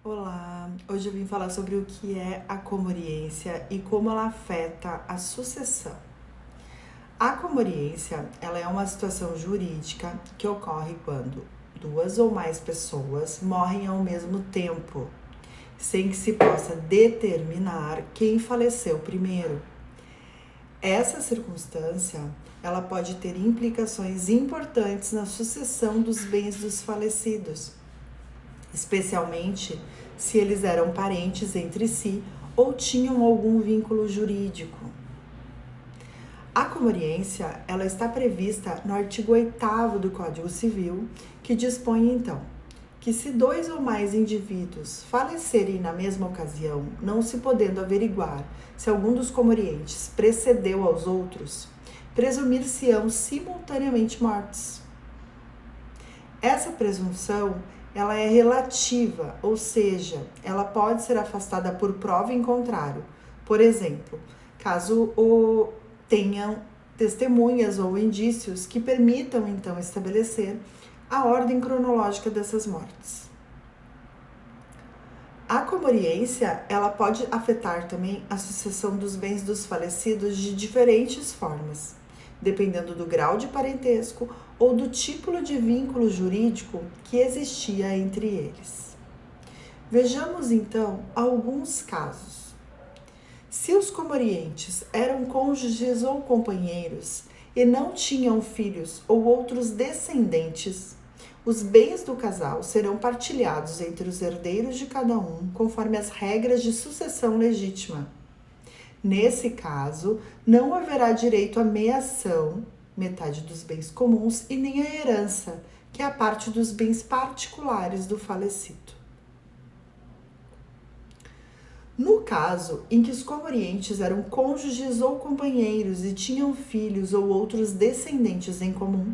Olá, hoje eu vim falar sobre o que é a comoriência e como ela afeta a sucessão. A comoriência, ela é uma situação jurídica que ocorre quando duas ou mais pessoas morrem ao mesmo tempo, sem que se possa determinar quem faleceu primeiro. Essa circunstância, ela pode ter implicações importantes na sucessão dos bens dos falecidos, especialmente se eles eram parentes entre si ou tinham algum vínculo jurídico. A comoriência, ela está prevista no artigo 8º do Código Civil, que dispõe então que se dois ou mais indivíduos falecerem na mesma ocasião, não se podendo averiguar se algum dos comorientes precedeu aos outros, presumir-se-ão simultaneamente mortos. Essa presunção ela é relativa, ou seja, ela pode ser afastada por prova em contrário. Por exemplo, caso tenham testemunhas ou indícios que permitam, então, estabelecer a ordem cronológica dessas mortes. A comoriência, ela pode afetar também a sucessão dos bens dos falecidos de diferentes formas, dependendo do grau de parentesco ou do tipo de vínculo jurídico que existia entre eles. Vejamos então alguns casos. Se os comorientes eram cônjuges ou companheiros e não tinham filhos ou outros descendentes, os bens do casal serão partilhados entre os herdeiros de cada um, conforme as regras de sucessão legítima. Nesse caso, não haverá direito à meação, metade dos bens comuns, e nem à herança, que é a parte dos bens particulares do falecido. No caso em que os comorientes eram cônjuges ou companheiros e tinham filhos ou outros descendentes em comum,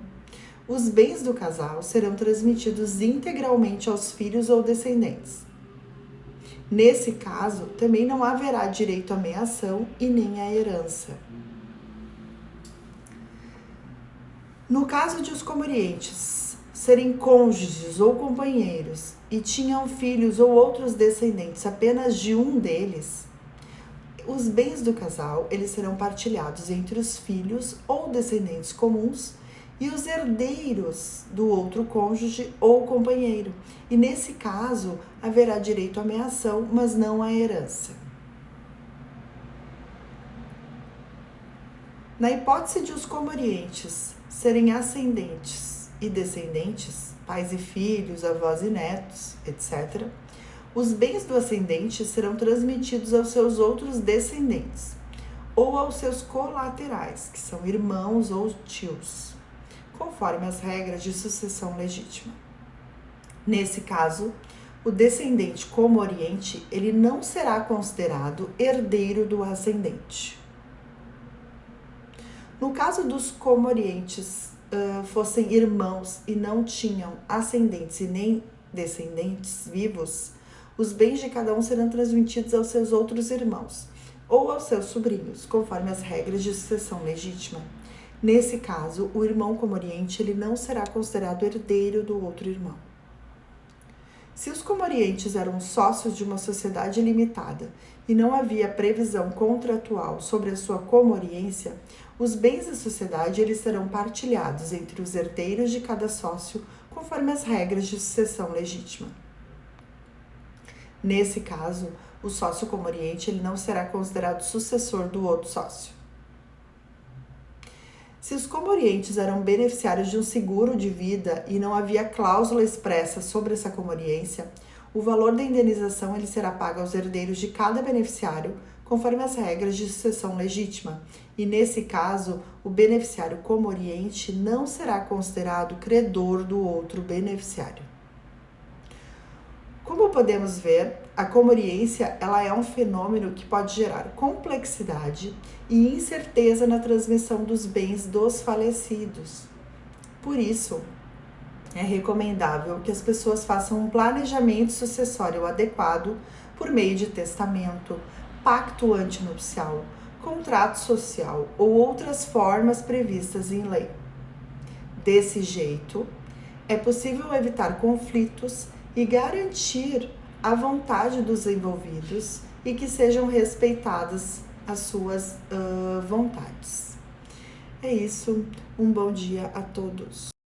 os bens do casal serão transmitidos integralmente aos filhos ou descendentes. Nesse caso, também não haverá direito à meação e nem à herança. No caso de os comorientes serem cônjuges ou companheiros e tinham filhos ou outros descendentes apenas de um deles, os bens do casal eles serão partilhados entre os filhos ou descendentes comuns e os herdeiros do outro cônjuge ou companheiro. E nesse caso, haverá direito à meação, mas não à herança. Na hipótese de os comorientes serem ascendentes e descendentes, pais e filhos, avós e netos, etc., os bens do ascendente serão transmitidos aos seus outros descendentes, ou aos seus colaterais, que são irmãos ou tios, conforme as regras de sucessão legítima. Nesse caso, o descendente comoriente, ele não será considerado herdeiro do ascendente. No caso dos comorientes fossem irmãos e não tinham ascendentes e nem descendentes vivos, os bens de cada um serão transmitidos aos seus outros irmãos ou aos seus sobrinhos, conforme as regras de sucessão legítima. Nesse caso, o irmão comoriente ele não será considerado herdeiro do outro irmão. Se os comorientes eram sócios de uma sociedade limitada e não havia previsão contratual sobre a sua comoriência, os bens da sociedade eles serão partilhados entre os herdeiros de cada sócio, conforme as regras de sucessão legítima. Nesse caso, o sócio comoriente ele não será considerado sucessor do outro sócio. Se os comorientes eram beneficiários de um seguro de vida e não havia cláusula expressa sobre essa comoriência, o valor da indenização ele será pago aos herdeiros de cada beneficiário, conforme as regras de sucessão legítima. E nesse caso, o beneficiário comoriente não será considerado credor do outro beneficiário. Como podemos ver, a comoriência ela é um fenômeno que pode gerar complexidade e incerteza na transmissão dos bens dos falecidos. Por isso, é recomendável que as pessoas façam um planejamento sucessório adequado por meio de testamento, pacto antinupcial, contrato social ou outras formas previstas em lei. Desse jeito, é possível evitar conflitos e garantir a vontade dos envolvidos e que sejam respeitadas as suas vontades. É isso, um bom dia a todos.